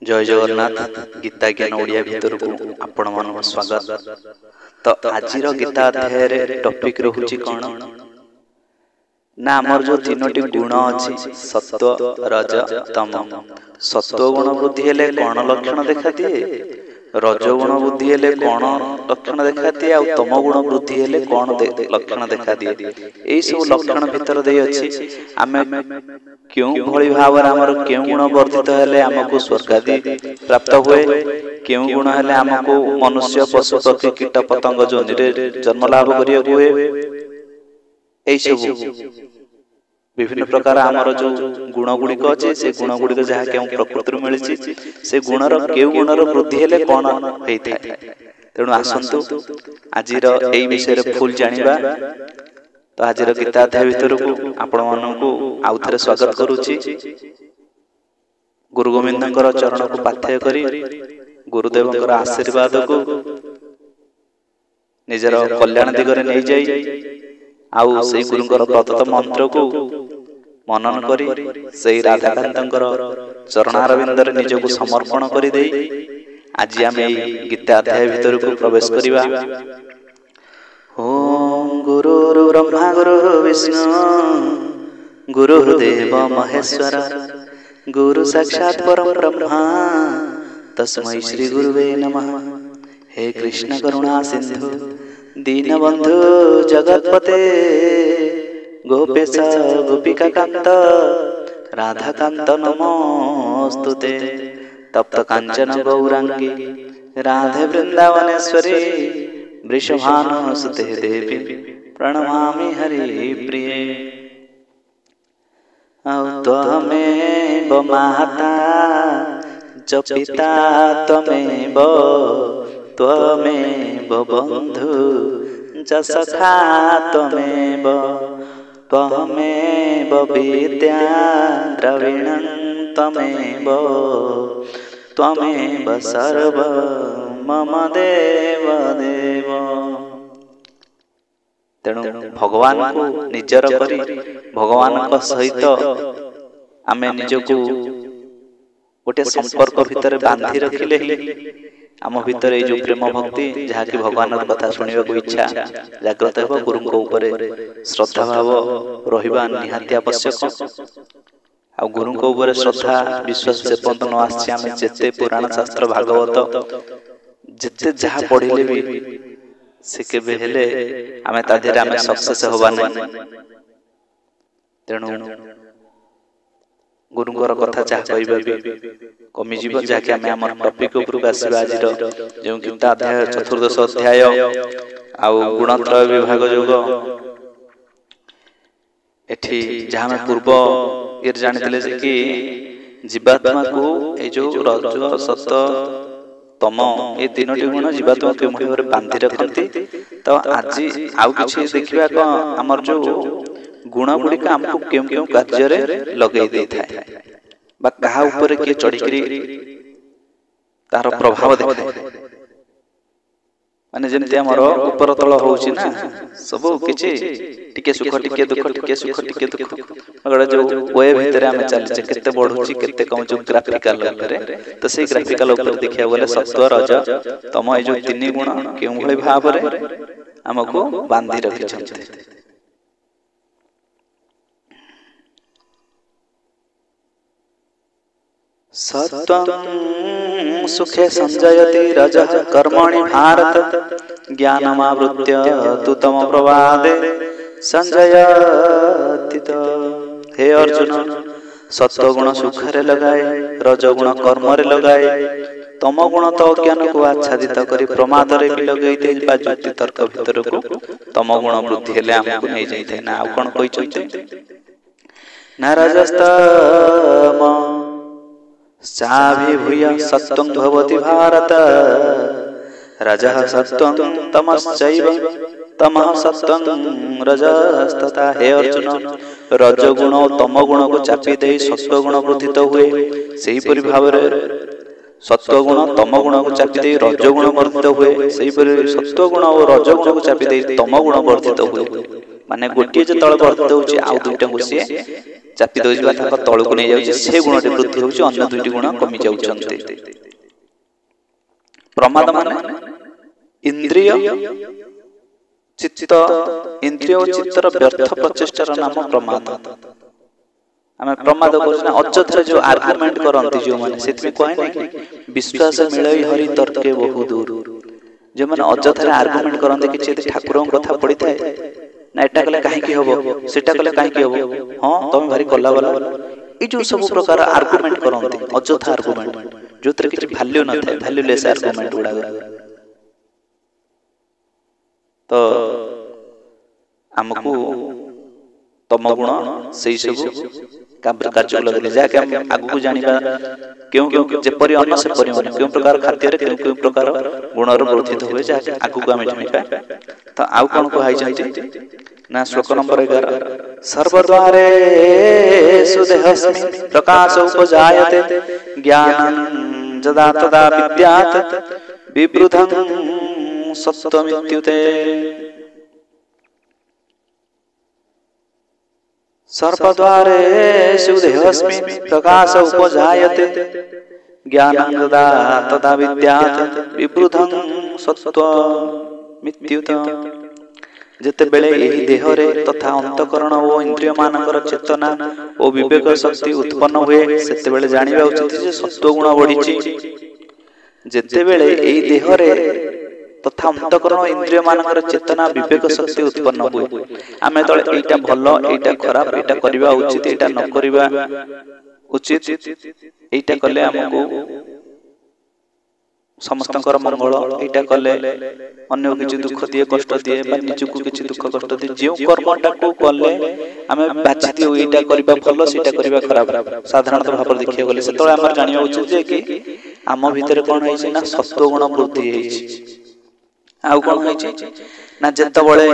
जय जगन्नाथ गीता ज्ञान ओडिया भितर को आपण मन स्वागत। तो आज गीता अध्याय टॉपिक रहुची कौन ना आमर जो तीनोटी गुण अच्छी सत्व रज तम। सत्व गुण वृद्धि हेले कौन लक्षण देखा दिए, रजगुण वृद्धि हेले कौन लक्षण देखा दिए, आ तम गुण वृद्धि हेले कौन लक्षण देखा दिए। यही सब लक्षण भितर दे अछि आमे क्यों भली भाव आमर क्यों गुण वर्धित हेले आमको स्वर्गादि प्राप्त हुए, क्यों गुण हेले आमको मनुष्य पशु पक्षी कीट पतंग जोनि जन्म लाभ करिया हुए। यही सब विभिन्न प्रकार आमर जो गुण गुड़िक अच्छे से गुण गुड़िक जहाँ के प्रकृति मिली से गुणर केउ गुणर वृद्धि हेले कौन होता है। तेणु आसतु आज यही विषय फुल जानिबा। तो आज गीता अध्याय भितर को आपण मानू आउ थे स्वागत करुच्ची। गुरु गोविंद चरण को पाथ्य करी गुरुदेव आशीर्वाद को निजर कल्याण दिगरे नहीं जाई आउ से गुरुंकर प्रदत्त मंत्र को मनन करी से राधाकांतर चरणारविंद निज को समर्पण करी दे आज आम गीता अध्याय भितर को प्रवेश करिबा। ओम गुरु ब्रह्मा गुरु विष्णु गुरुदेव महेश्वर गुरु साक्षात् परम ब्रह्मा तस्मै श्री गुरुवे नमः। हे कृष्ण करुणा सिंधु दीनबंधु जगतपते गोपेश गोपिका कांत राधाकांत नमोस्तुते। तप्त कांचन गौरांगी राधे वृंदावनेश्वरी वृषभानुसुते देवी प्रणमामि हरि प्रिये। त्वमेव माता च पिता त्वमेव त्वमेव बंधु च सखा त्वमेव त्वमेव विद्या द्रविणं त्वमेव त्वमेव सर्व मम देव देव। तेणु भगवान को निजर करी भगवान सहित आमे निजको गोटे संपर्क भितर बांधी रखिले आम भितर जो प्रेम भक्ति जहाँ की भगवान कथा शुणा को इच्छा जागृत हो गुरु ऊपर श्रद्धा भाव रहिबा निहाती आवश्यक। आ गुरु ऊपर श्रद्धा विश्वास से पर्यंत न आसी आम जिते पुराण शास्त्र भागवत जिते जहाँ पढ़िले भी से केबे हेले आमे तादेर आमे सक्सेस होबा नै। तेणु गुरुंकर कथा जहाँ कहबा भी कमी जीव जाके आमे हमर टॉपिक ऊपर आसीबा। आज जो गीता अध्याय चतुर्दश अध्याय आउ गुणत्रय विभाग योग एठी जहाँ में पूर्व ये जानिथिले कि जीवात्मा को ए जो रज सत तम ये तीनोटी गुण जीवात्मा के भाव बांधि रखती। तो आज आउ किछि देखिबा को हमर जो गुण गुड़िक आमको क्यों क्यों कार्य लगे दे थाए बा कहा ऊपर के चढ़ी तार प्रभाव देखा माने जेमति हमर ऊपर तळ होउछि ना सब किछि टिके सुख टिके दुख टिके सुख टिके दुख अगर जो ओए भितर हम चलछि केते बढ़ुछि केते कम जो ग्राफिकल ऊपर तो से ग्राफिकल ऊपर देखिया बोले सत्व रज तम ए जो तीन गुण केउ भली भाव रे हमको बांधी रखि छथि। सत्वं सुखे संजयति रजः कर्मणि भारत ज्ञानमावृत्य तु तम प्रवादे संजयति। हे अर्जुन सत्वगुण सुखरे लगाए रजगुण कर्मरे लगाए तम गुण तो अज्ञान को आच्छादित करी प्रमाद रे भी लगई दे बा जुक्ति तर्क भितर को तम गुण वृद्धि हेले हमको नै जाय ना। आ कोन कहि चलते ना रजस्तम साभिभूय सत्वं भवति भारत रजः सत्वं तमश्चैव तमः सत्वं रजस्तथा। हे अर्जुन रजगुण और तम गुण को चापी दे सत्वगुण वृद्धित हुए सेही परि भाव रे सत्वगुण तम गुण को चापी दे रजगुण वर्धित हुए सेही परि सत्वगुण और रजगुण को चापी दे तम गुण वर्धित हुए। माने गोटे जो तळ वर्धित होछि आउ दुईटा को से ଚାପି ଦଉଛି ବା ତାଙ୍କ ତଳକୁ ନେଇ ଯାଉଛି, ସେ ଗୁଣଟି ବୃଦ୍ଧି ହେଉଛି, ଅନ୍ୟ ଦୁଇଟି ଗୁଣ କମି ଯାଉଛନ୍ତି। ପ୍ରମାଦ ମାନେ ଇନ୍ଦ୍ରିୟ ଚିତ୍ତ, ଇନ୍ଦ୍ରିୟ ଓ ଚିତ୍ତର ବ୍ୟର୍ଥ ପ୍ରଚେଷ୍ଟାର ନାମ ପ୍ରମାଦ। ଆମେ ପ୍ରମାଦ କରୁଛୁ ନା, ଅଯଥାରେ ଯୋଉ ଆର୍ଗୁମେଣ୍ଟ କରନ୍ତି ଯୋଉମାନେ, ସେଥିପାଇଁ କୁହାଯାଏ କି ବିଶ୍ୱାସ ମିଳଇ ହରି ତର୍କେ ବହୁ ଦୂର। ଯୋଉମାନେ ଅଯଥାରେ ଆର୍ଗୁମେଣ୍ଟ କରନ୍ତି, କିଛି ଯଦି ଠାକୁରଙ୍କ କଥା ପଡିଥାଏ ନା ଏଟା କଲେ କାହିଁକି ହବ, ସେଟା କଲେ କାହିଁକି ହବ, ହଁ ତମେ ଭାରି କଲା ବାଲା, ଏଇ ଯୋଉ ସବୁ ପ୍ରକାର ଆର୍ଗୁମେଣ୍ଟ କରନ୍ତି, ଅଯଥା ଆର୍ଗୁମେଣ୍ଟ ଯୋଉଥିରେ କିଛି ଭ୍ୟାଲ୍ୟୁ ନଥାଏ, ଭ୍ୟାଲ୍ୟୁଲେସ୍ ଆର୍ଗୁମେଣ୍ଟ ଗୁଡାକ। ତ ଆମକୁ ତମ ଗୁଣ ସେଇ ସବୁ କାର୍ଯ୍ୟ ଲଗେଇଲେ, ଯାହାକି ଆମେ ଆଗକୁ ଜାଣିବା କେଉଁ ଯେପରି ଅନ୍ନ ସେପରି ମନ, କେଉଁ ପ୍ରକାର ଖାଦ୍ୟରେ କେଉଁ କେଉଁ ପ୍ରକାର ଗୁଣର ବର୍ଦ୍ଧିତ ହୁଏ, ଯାହାକି ଆଗକୁ ଆମେ ଜାଣିବା। ତ ଆଉ କଣ କୁହାଯାଇଛନ୍ତି ନା ଶ୍ଲୋକ ନମ୍ବର 11, ସର୍ବଦ୍ୱାରେଷୁ ଦେହସ୍ମିନ୍ ପ୍ରକାଶ ଉପଜାୟତେ ଜ୍ଞାନଂ ଯଦା ତଦା ବିଦ୍ୟାତ୍ ବିବୃଧଂ ସତ୍ତ୍ୱମିତ୍ୟୁତେ। सर्वद्वारेषु देहस्मिन् प्रकाश उपजायते ज्ञानं यदा तदा विद्यात् विवृद्धं सत्त्वमित्युत। ଯେତେବେଳେ ଏହି ଦେହରେ ତଥା ଅନ୍ତଃକରଣ ଓ ଇନ୍ଦ୍ରିୟ ମାନଙ୍କର ଚେତନା ଓ ବିବେକ ଶକ୍ତି ଉତ୍ପନ୍ନ ହୁଏ, ସେତେବେଳେ ଜାଣିବା ଉଚିତ ଯେ ସତ୍ତ୍ୱ ଗୁଣ ବଢିଛି। ଯେତେବେଳେ ଏହି ଦେହରେ ତଥା ଅନ୍ତଃକରଣ ଇନ୍ଦ୍ରିୟ ମାନଙ୍କର ଚେତନା ବିବେକ ଶକ୍ତି ଉତ୍ପନ୍ନ ହୁଏ, ଆମେ ତଳେ ଏଇଟା ଭଲ, ଏଇଟା ଖରାପ, ଏଇଟା କରିବା ଉଚିତ, ଏଇଟା ନ କରିବା ଉଚିତ, ଏଇଟା କଲେ ଆମକୁ ସମସ୍ତଙ୍କର ମଙ୍ଗଳ, ଏଇଟା କଲେ ଅନ୍ୟ କିଛି ଦୁଃଖ ଦିଏ, କଷ୍ଟ ଦିଏ, ବା ନିଜକୁ କିଛି ଦୁଃଖ କଷ୍ଟ ଦିଏ, ଯେଉଁ କର୍ମଟାକୁ କଲେ ଆମେ ବାଛି ଦିଉ ଏଇଟା କରିବା ଭଲ, ସେଇଟା କରିବା ଖରାପ, ସାଧାରଣତଃ ଭାବରେ ଦେଖିବାକୁ ଗଲେ, ସେତେବେଳେ ଆମର ଜାଣିବା ଉଚିତ ଯେ କି ଆମ ଭିତରେ କଣ ହେଇଛି ନା ସତ୍ତ୍ୱ ଗୁଣ ବୃଦ୍ଧି ହେଇଛି। ଆଉ କଣ ହେଇଛି ନା ଯେତେବେଳେ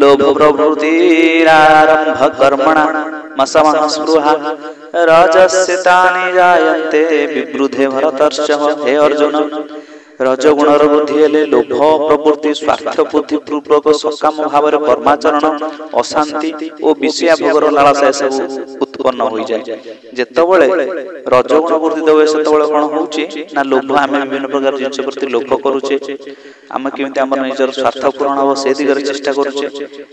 ଲୋଭ ପ୍ରବୃତ୍ତିରାରମ୍ଭ କର୍ମଣା ମସମଃ ସ୍ପୃହା ରଜସ୍ୟ ତାନି ଜାୟନ୍ତେ ବିବୃଧେ ଭରତର୍ଷଭ। ହେ ଅର୍ଜୁନ, ରଜଗୁଣର ବୃଦ୍ଧି ହେଲେ ଲୋଭ ପ୍ରବୃତ୍ତି, ସ୍ୱାର୍ଥ ବୁଦ୍ଧି ପୂର୍ବକ ସକାମ ଭାବରେ କର୍ମାଚରଣ, ଅଶାନ୍ତି ଓ ବିଷୟା ଭୋଗର ଲାଳସା ଏସବୁ ଉତ୍ପନ୍ନ ହୋଇଯାଏ। ଯେତେବେଳେ ରଜଗୁଣ ବୃଦ୍ଧି ହୁଏ, ସେତେବେଳେ କଣ ହଉଛି ନା ଲୋଭ, ଆମେ ବିଭିନ୍ନ ପ୍ରକାର ଜିନିଷ ପ୍ରତି ଲୋଭ କରୁଛେ, ଆମେ କେମିତି ଆମର ନିଜର ସ୍ୱାର୍ଥ ପୂରଣ ହବ ସେ ଦିଗରେ ଚେଷ୍ଟା କରୁଛେ,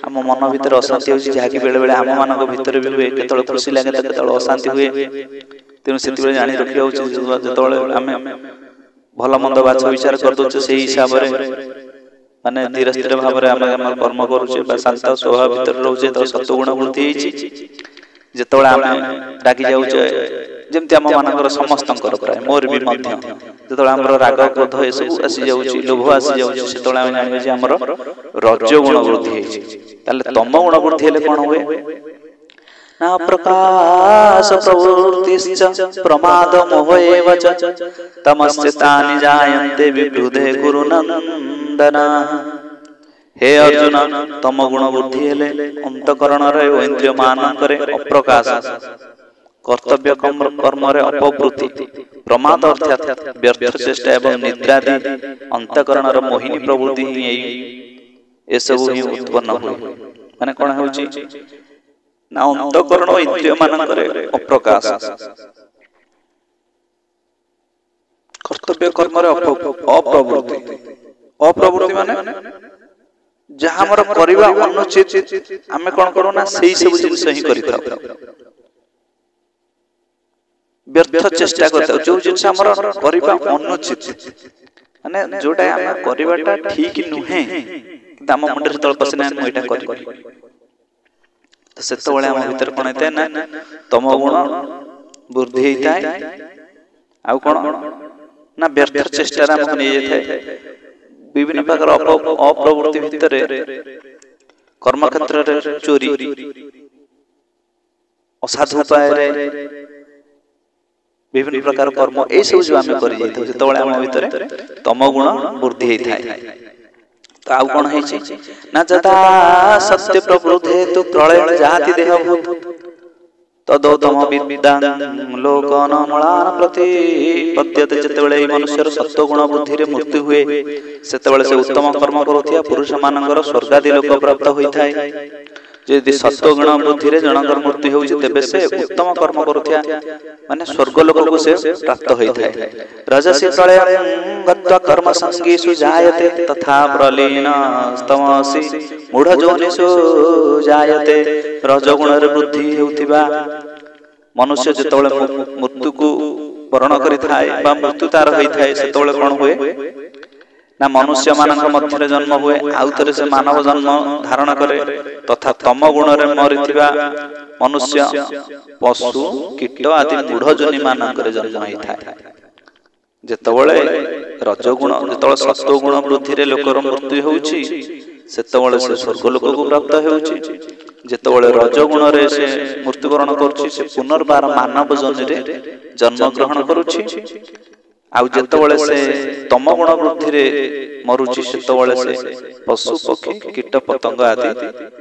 ଆମ ମନ ଭିତରେ ଅଶାନ୍ତି ହେଉଛି, ଯାହାକି ବେଳେ ବେଳେ ଆମ ମାନଙ୍କ ଭିତରେ ବି ହୁଏ, କେତେବେଳେ ଖୁସି ଲାଗେ ତ କେତେବେଳେ ଅଶାନ୍ତି ହୁଏ। ତେଣୁ ସେଥିପାଇଁ ଜାଣି ରଖିବା ଉଚିତ, ଯେତେବେଳେ ଆମେ ଭଲ ମନ୍ଦ ବାଛ ବିଚାର କରିଦଉଛେ, ସେଇ ହିସାବରେ ମାନେ ଧୀରେ ସ୍ଥିର ଭାବରେ ଆମେ ଆମର କର୍ମ କରୁଛେ ବା ଶାନ୍ତ ସ୍ୱଭାବ ଭିତରେ ରହୁଛେ, ତ ସତ୍ତ୍ୱ ଗୁଣ ବୃଦ୍ଧି ହେଇଛି। ଯେତେବେଳେ ଆମେ ରାଗି ଯାଉଛେ, ଯେମିତି ଆମ ମାନଙ୍କର ସମସ୍ତଙ୍କର ପ୍ରାୟ, ମୋର ବି ମଧ୍ୟ, ଯେତେବେଳେ ଆମର ରାଗ କ୍ରୋଧ ଏସବୁ ଆସିଯାଉଛି, ଲୋଭ ଆସିଯାଉଛି, ସେତେବେଳେ ଆମେ ଜାଣିବା ଯେ ଆମର ରଜ ଗୁଣ ବୃଦ୍ଧି ହେଇଛି। ତାହେଲେ ତମ ଗୁଣ ବୃଦ୍ଧି ହେଲେ କଣ ହୁଏ ନା ପ୍ରକାଶ ପ୍ରବୃତ୍ତିଶ୍ଚ ପ୍ରମାଦ ମୋହ ଏବ ଚ ତମସ୍ୟ ତାନି ଜାୟନ୍ତେ ବିବୃଧେ ଗୁରୁନନ୍ଦନ। ହେ ଅର୍ଜୁନ, ତମ ଗୁଣ ବୃଦ୍ଧି ହେଲେ ଅନ୍ତଃକରଣରେ ଓ ଇନ୍ଦ୍ରିୟ ମାନଙ୍କରେ ଅପ୍ରକାଶ, କର୍ତ୍ତବ୍ୟ କର୍ମରେ ଅପବୃତ୍ତି, ପ୍ରମାଦ ଅର୍ଥାତ୍ ବ୍ୟର୍ଥ ଚେଷ୍ଟା ଏବଂ ନିଦ୍ରାଦି ଅନ୍ତଃକରଣର ମୋହିନୀ ପ୍ରବୃତ୍ତି ହିଁ ଏସବୁ ହିଁ ଉତ୍ପନ୍ନ ହୁଏ। ମାନେ କଣ ହେଉଛି ନା ଅନ୍ତଃକରଣ ଓ ଇନ୍ଦ୍ରିୟ ମାନଙ୍କରେ ଅପ୍ରକାଶ, କର୍ତ୍ତବ୍ୟ କର୍ମରେ ଅପ୍ରବୃତ୍ତି। ଅପ୍ରବୃତ୍ତି ମାନେ ଯାହା ଆମର କରିବା ଅନୁଚିତ, ଆମେ କଣ କରୁ ନା ସେଇ ସବୁ ଜିନିଷ ହିଁ କରିଥାଉ, ବ୍ୟର୍ଥ ଚେଷ୍ଟା କରିଥାଉ, ଯୋଉ ଜିନିଷ ଆମର କରିବା ଅନୁଚିତ, ମାନେ ଯୋଉଟା ଆମେ କରିବାଟା ଠିକ ନୁହେଁ, କିନ୍ତୁ ଆମ ମୁଣ୍ଡରେ ତଳ ପଶିନା ମୁଁ ଏଇଟା କରିବି, ସେତେବେଳେ ଆମ ଭିତରେ କଣ ହେଇଥାଏ ନା ତମ ଗୁଣ ବୃଦ୍ଧି ହେଇଥାଏ। ଆଉ କଣ ନା ବ୍ୟର୍ଥ ଚେଷ୍ଟାରେ ଆମକୁ ନେଇଯାଇଥାଏ, ବିଭିନ୍ନ ପ୍ରକାର ଅପ୍ରବୃତ୍ତି ଭିତରେ, କର୍ମକ୍ଷେତ୍ରରେ ଚୋରି, ଅସାଧୁ ଉପାୟରେ ବିଭିନ୍ନ ପ୍ରକାର କର୍ମ, ଏଇ ସବୁ ଯୋଉ ଆମେ କରି ଯାଇଥାଉ, ଯେତେବେଳେ ଆମ ଭିତରେ ତମ ଗୁଣ ବୃଦ୍ଧି ହେଇଥାଏ। ତ ଆଉ କଣ ହେଇଛି ନା ଯଥା ସତ୍ୟ ପ୍ରବୃଦ୍ଧେ ତୁ ପ୍ରଳୟ ଜାତି ଦେହ ଭୂତ ତଦୋତ୍ତମ ବିଦ୍ୟାଂ ଲୋକନ ମଳାନ ପ୍ରତି ପଦ୍ୟତେ। ଯେତେବେଳେ ଏହି ମନୁଷ୍ୟର ସତ୍ତ୍ୱ ଗୁଣ ବୃଦ୍ଧିରେ ମୃତ୍ୟୁ ହୁଏ, ସେତେବେଳେ ସେ ଉତ୍ତମ କର୍ମ କରୁଥିବା ପୁରୁଷ ମାନଙ୍କର ସ୍ୱର୍ଗାଦି ଲୋକ ପ୍ରାପ୍ତ ହୋଇଥାଏ। यदि सत्वगुण वृद्धि रे जनकर मृत्यु होउछि तेबे से उत्तम कर्म करुथिया माने स्वर्ग लोक को से प्राप्त होई थाए रजसी प्रलयं गत्वा कर्म संगीषु जायते तथा प्रलीन तमसि मूढ़ जोनिषु जायते रजगुण रे वृद्धि हेउथिबा मनुष्य जेतबेले मृत्यु को वर्ण करि थाए बा मृत्यु तार होई थाए सेतबेले कोन होए ना मनुष्य मानक मध्य जन्म हुए आउ थरे से मानव जन्म धारण करे तथा तम गुण रे मरिथिबा मनुष्य पशु कीट आदि मूढ़ जोनि मानक रे जन्म होई थाए जेतबेले रजगुण जेतबेले सत्वगुण वृद्धि रे लोकर मृत्यु होउछि सेतबेले से स्वर्ग लोक को प्राप्त होउछि जेतबेले रजगुण रे से मृत्युवरण करूछि से पुनर्बार मानव जोनि रे जन्म ग्रहण करूछि आउ जेतबेले से तम गुण वृद्धि रे मरुछि सेतबेले से पशु पक्षी कीट पतंग आदि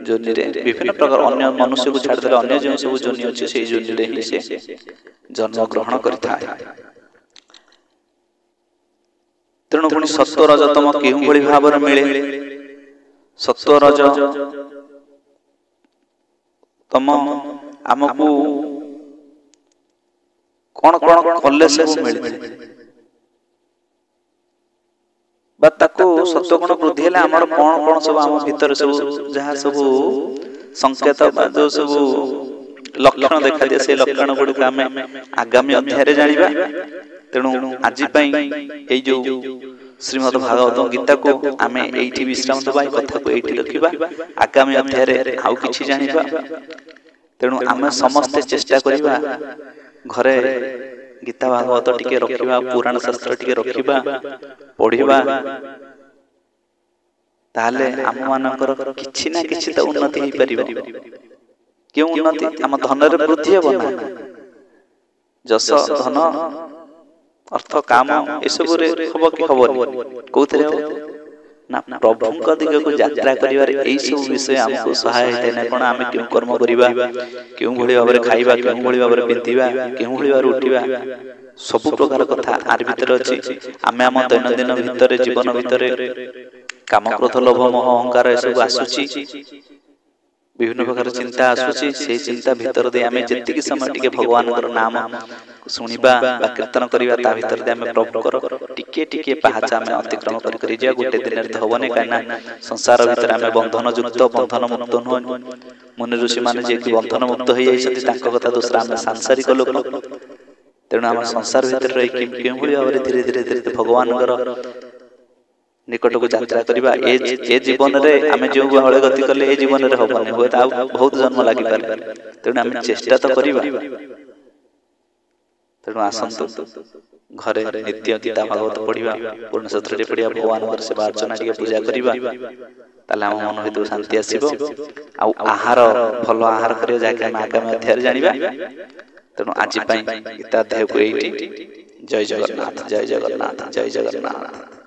जोनि रे विभिन्न प्रकार अन्य मनुष्य को छाड़ देले अन्य जो सब जोनि अछि से जोनि रे ही से जन्म ग्रहण करिथाय तेणु पुणी सत्व रज तम केउ भली भाबर मिले सत्व रज तम हमकु कोन कोन कले सब मिले ताको सत्वगुण वृद्धि हेले हमर कोन कोन सब हम भीतर सब जहा सब संकेत जो सब लक्षण देखा दे से लक्षण गुडी हमें आगामी अध्याय रे जानिबा तेणु आज पई ए जो श्रीमद् भागवत गीता को हमें एठी विश्राम दबाई कथा को एठी रखिबा आगामी अध्याय रे आउ किछि जानिबा तेणु आमे समस्त चेष्टा करिबा घरे गीता भागवत टिके रखिबा पुराण शास्त्र टिके रखिबा पढ़िबा ताले आम मानकर किछि ना किछि त उन्नति हे परिबो क्यों उन्नति आम धन रे वृद्धि हेबो ना जस धन अर्थ काम ए सब रे हबो कि हबो कोथरे ना प्रभु का दिग को यात्रा करिवार एई सब विषय हमको सहाय हेते ना कोन आमे क्यों कर्म करिबा क्यों भली भाबरे खाइबा क्यों भली भाबरे पिंतिबा क्यों भली भाबरे उठिबा सब प्रकार कथा आर भीतर अछि आमे हम दैनंदिन भीतर जीवन भीतर काम क्रोध लोभ मोह अहंकार ए सब आसुची विभिन्न प्रकार चिंता आसुची से चिंता भीतर दे आमे जति समय टिके भगवान कर नाम सुनिबा बा कीर्तन करिबा ता भीतर दे आमे प्रभु कर टिके टिके पहाचा में अतिक्रम करि जा गोटे दिन रे होबने काना संसार भीतर आमे बंधन युक्त बंधन मुक्त न मुनि ऋषि माने जे बंधन मुक्त होई जाइछथि तांको कथा दूसरा आमे सांसारिक लोक तेणु आम संसार भीतर रही केउ भली भाबरे धीरे धीरे धीरे भगवान कर निकट को यात्रा करबा ए जीवन रे आमे जो हळे गति करले ए जीवन रे होबने होय ता बहुत जन्म लागि पारे तेणु आमे चेष्टा तो करबा तेणु आसंतु घरे नित्य गीता भागवत पढ़िबा पूर्ण शास्त्र रे पढ़िबा भगवान कर सेवा अर्चना के पूजा करबा ताले हम मन हेतु शांति आसीबो आ आहार भलो आहार करियो जाके हम आगामी अध्याय जानिबा तेणु आज गीता अध्याय को जय जगन्नाथ जय जगन्नाथ जय जगन्नाथ।